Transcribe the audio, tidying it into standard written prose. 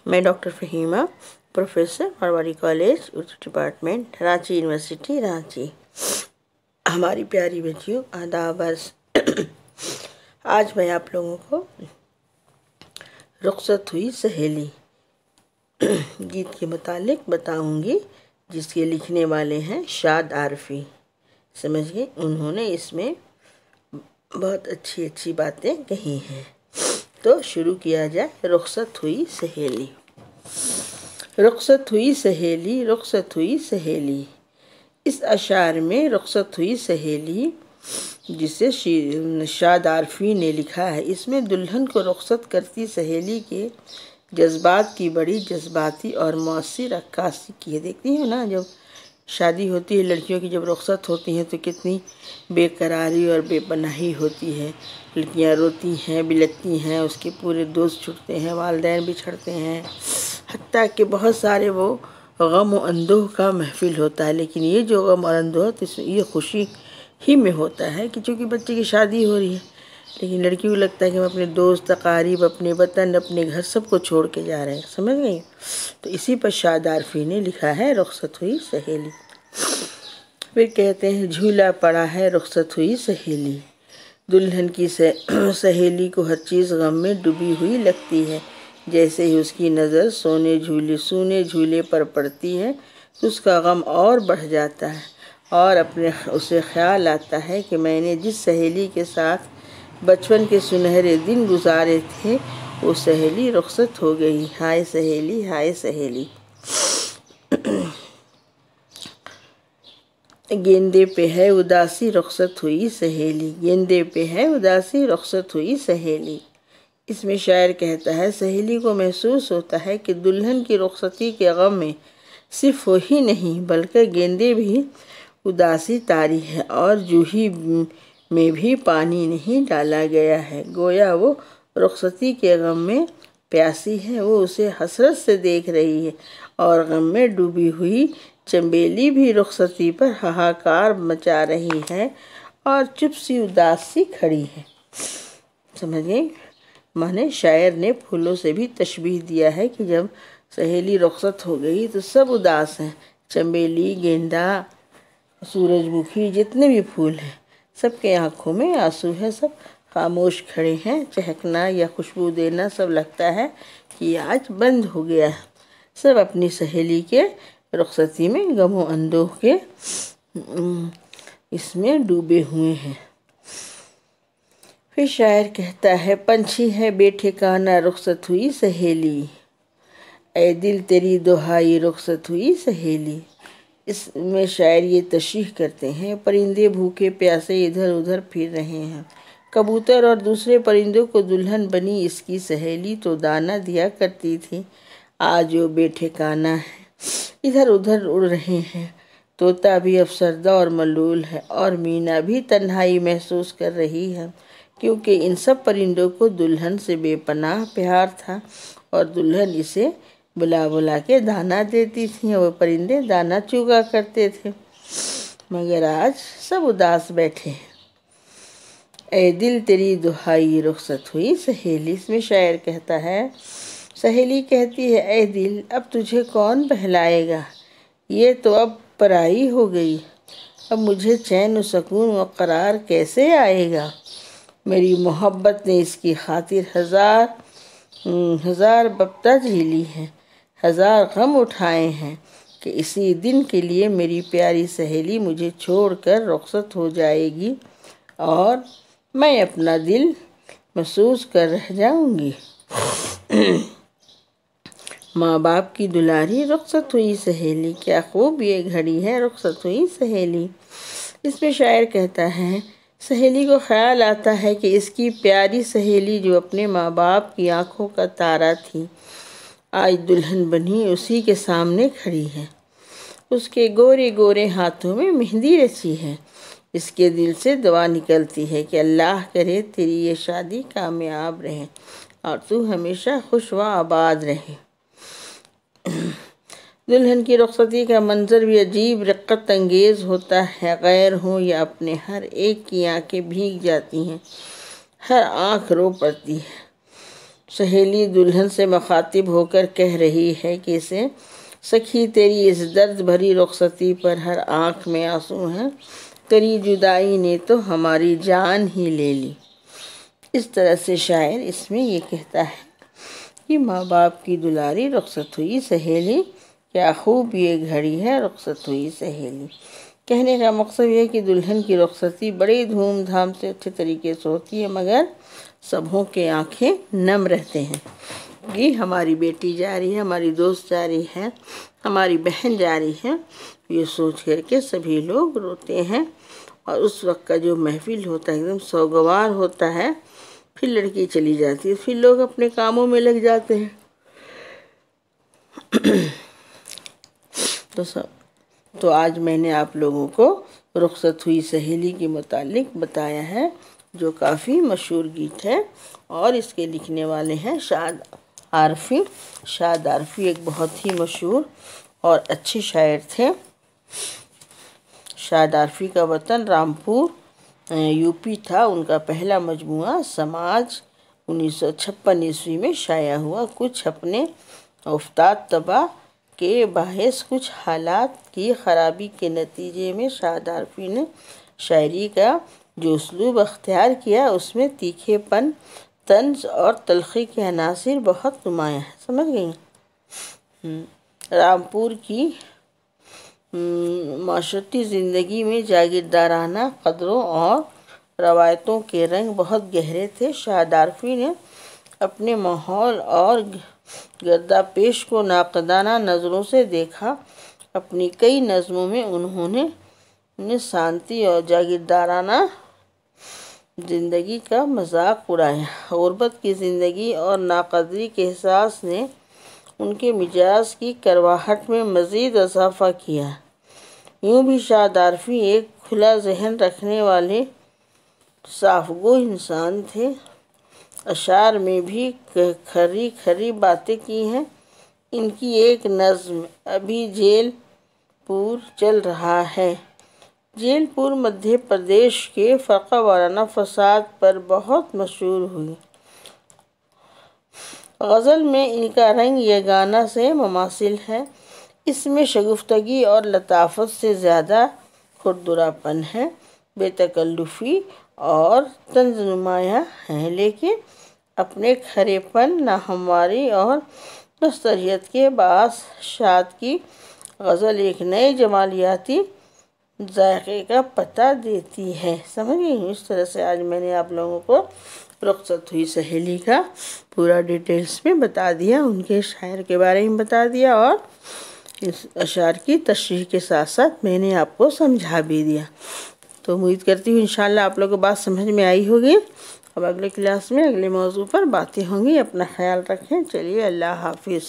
मैं doctor Fahima, professor Marwari college Urdu department, Ranchi university, Ranchi. हमारी प्यारी बच्चियों, आदाब अर्ज़। आज मैं आप लोगों को रुखसत हुई सहेली गीत के मुतालिक बताऊंगी, जिसके लिखने वाले हैं शाद आरफी। समझ गए? उन्होंने इसमें बहुत अच्छी अच्छी बातें कही हैं। तो शुरू किया जाए। रुखसत हुई सहेली। रुखसत हुई सहेली, रुखसत हुई सहेली। इस अशार में रुखसत हुई सहेली, जिसे शाद आरफी ने लिखा है, इसमें दुल्हन को रुखसत करती सहेली के जज्बात की बड़ी जज्बाती और मौसी रक्कासी की है। देखती हो ना, जब शादी होती है लड़कियों की, जब रुखसत होती हैं तो कितनी बेकरारी और बेपनाही होती है। लड़कियां रोती हैं, बिलखती हैं, उसके पूरे दोस्त छूटते हैं, वालिदैन बिछड़ते हैं, हत्ता कि बहुत सारे वो गम और अंदोह का महफिल होता है। लेकिन ये जो गम और अंदोह, तो इसमें ये खुशी ही में होता है कि चूँकि बच्चे की शादी हो रही है, लेकिन लड़की को लगता है कि हम अपने दोस्त, अकारीब, अपने वतन, अपने घर सबको छोड़ के जा रहे हैं। समझ गई? तो इसी पर शाद आरफी ने लिखा है रुखसत हुई सहेली। फिर कहते हैं, झूला पड़ा है रुखसत हुई सहेली। दुल्हन की सहेली को हर चीज़ गम में डूबी हुई लगती है। जैसे ही उसकी नज़र सूने झूले पर पड़ती है तो उसका गम और बढ़ जाता है और उसे ख्याल आता है कि मैंने जिस सहेली के साथ बचपन के सुनहरे दिन गुजारे थे, वो सहेली रुखसत हो गई। हाय सहेली, हाय सहेली। गेंदे पे है उदासी रुखसत हुई सहेली। गेंदे पे है उदासी रुखसत हुई सहेली। इसमें शायर कहता है, सहेली को महसूस होता है कि दुल्हन की रुखसती के गम में सिर्फ वो ही नहीं बल्कि गेंदे भी उदासी तारी है और जूही में भी पानी नहीं डाला गया है। गोया वो रुखसती के गम में प्यासी है। वो उसे हसरत से देख रही है और गम में डूबी हुई चंबेली भी रुखसती पर हाहाकार मचा रही है और चुप सी उदास सी खड़ी है। समझ गई? माने शायर ने फूलों से भी तशबीह दिया है कि जब सहेली रुखसत हो गई तो सब उदास हैं। चंबेली, गेंदा, सूरजमुखी, जितने भी फूल हैं, सबके आँखों में आंसू है। सब खामोश खड़े हैं। चहकना या खुशबू देना सब लगता है कि आज बंद हो गया है। सब अपनी सहेली के रुखसती में गमो अंदोह के इसमें डूबे हुए हैं। फिर शायर कहता है, पंछी है बेठिकाना रुखसत हुई सहेली। ऐ दिल तेरी दुहाई रुखसत हुई सहेली। इसमें शायर ये तशरीह करते हैं, परिंदे भूखे प्यासे इधर उधर फिर रहे हैं। कबूतर और दूसरे परिंदों को दुल्हन बनी इसकी सहेली तो दाना दिया करती थी। आज वो बेठिकाना है, इधर उधर उड़ रहे हैं। तोता भी अफसरदा और मलूल है और मीना भी तन्हाई महसूस कर रही है, क्योंकि इन सब परिंदों को दुल्हन से बेपनाह प्यार था और दुल्हन इसे बुला बुला के दाना देती थी। वो परिंदे दाना चुगा करते थे, मगर आज सब उदास बैठे हैं। ऐ दिल तेरी दुहाई रुखसत हुई सहेली। इसमें शायर कहता है, सहेली कहती है, ऐ दिल अब तुझे कौन बहलाएगा, ये तो अब पराई हो गई। अब मुझे चैन सुकून व करार कैसे आएगा। मेरी मोहब्बत ने इसकी खातिर हजार बप्ता झेली है, हजार गम उठाए हैं कि इसी दिन के लिए मेरी प्यारी सहेली मुझे छोड़कर रुखसत हो जाएगी और मैं अपना दिल महसूस कर रह जाऊंगी। माँ बाप की दुलारी रुखसत हुई सहेली। क्या खूब ये घड़ी है रुखसत हुई सहेली। इसमें शायर कहता है, सहेली को ख्याल आता है कि इसकी प्यारी सहेली जो अपने माँ बाप की आंखों का तारा थी, आज दुल्हन बनी उसी के सामने खड़ी है। उसके गोरे गोरे हाथों में मेहंदी रची है। इसके दिल से दुआ निकलती है कि अल्लाह करे तेरी ये शादी कामयाब रहे और तू हमेशा खुश व आबाद रहे। दुल्हन की रुखसती का मंजर भी अजीब रक़्क़त अंगेज़ होता है। गैर हो या अपने, हर एक की आंखें भीग जाती हैं, हर आंख रो पड़ती है। सहेली दुल्हन से मुखातिब होकर कह रही है कि इसे सखी तेरी इस दर्द भरी रुखसती पर हर आँख में आंसू हैं, तेरी जुदाई ने तो हमारी जान ही ले ली। इस तरह से शायर इसमें ये कहता है कि माँ बाप की दुलारी रुखसत हुई सहेली, क्या खूब ये घड़ी है रुखसत हुई सहेली। कहने का मकसद ये है कि दुल्हन की रुखसती बड़ी धूमधाम से अच्छे तरीके से होती है, मगर सबों के आंखें नम रहते हैं कि हमारी बेटी जा रही है, हमारी दोस्त जा रही है, हमारी बहन जा रही है। ये सोच करके सभी लोग रोते हैं और उस वक्त का जो महफिल होता है एकदम सोगवार होता है। फिर लड़की चली जाती है, फिर लोग अपने कामों में लग जाते हैं। तो आज मैंने आप लोगों को रुखसत हुई सहेली के मुतालिक बताया है, जो काफ़ी मशहूर गीत है और इसके लिखने वाले हैं शाद आरफी। शाद आरफी एक बहुत ही मशहूर और अच्छे शायर थे। शाद आरफी का वतन रामपुर यूपी था। उनका पहला मजमुआ समाज 1956 ईस्वी में शाया हुआ। कुछ अपने उफ्ताद तबाह के बाहिस कुछ हालात की ख़राबी के नतीजे में शाद आरफी ने शायरी का जो उसलूब अख्तियार किया उसमें तीखेपन, तंज और तलखी के अनासिर बहुत नुमायाँ है। समझ गई। रामपुर की माशरती ज़िंदगी में जागीरदाराना क़दरों और रवायतों के रंग बहुत गहरे थे। शाद आरफी ने अपने माहौल और गर्दापेश को नाक़दाना नज़रों से देखा। अपनी कई नज़मों में उन्होंने शांति और जागीरदाराना ज़िंदगी का मजाक उड़ाया। गुर्बत की ज़िंदगी और नाक़दरी के एहसास ने उनके मिजाज की करवाहट में मज़ीद इजाफ़ा किया। यूँ भी शाद आरफी एक खुला जहन रखने वाले साफ़गो इंसान थे। अशार में भी खरी खरी बातें की हैं। इनकी एक नज़्म अभी जैलपुर चल रहा है। जैलपुर मध्य प्रदेश के फ़र्क़ा वाराना फ़साद पर बहुत मशहूर हुई। गज़ल में इनका रंग यगाना से मुमासिल है। इसमें शगुफ्तगी और लताफ़त से ज़्यादा खुरदरापन है। बेतकल्लुफ़ी और तंज़ नुमायाँ हैं, लेकिन अपने खरेपन, नाहमवारी और नस्तरियत के बास शाद की गज़ल एक नए जमालियाती जायके का पता देती है। समझ गई। इस तरह से आज मैंने आप लोगों को रुखसत हुई सहेली का पूरा डिटेल्स में बता दिया, उनके शायर के बारे में बता दिया और इस अशार की तशरीह के साथ साथ मैंने आपको समझा भी दिया। तो उम्मीद करती हूँ इंशाल्लाह आप लोगों को बात समझ में आई होगी। अब अगले क्लास में अगले मौजू पर बातें होंगी। अपना ख्याल रखें। चलिए, अल्लाह हाफिज़।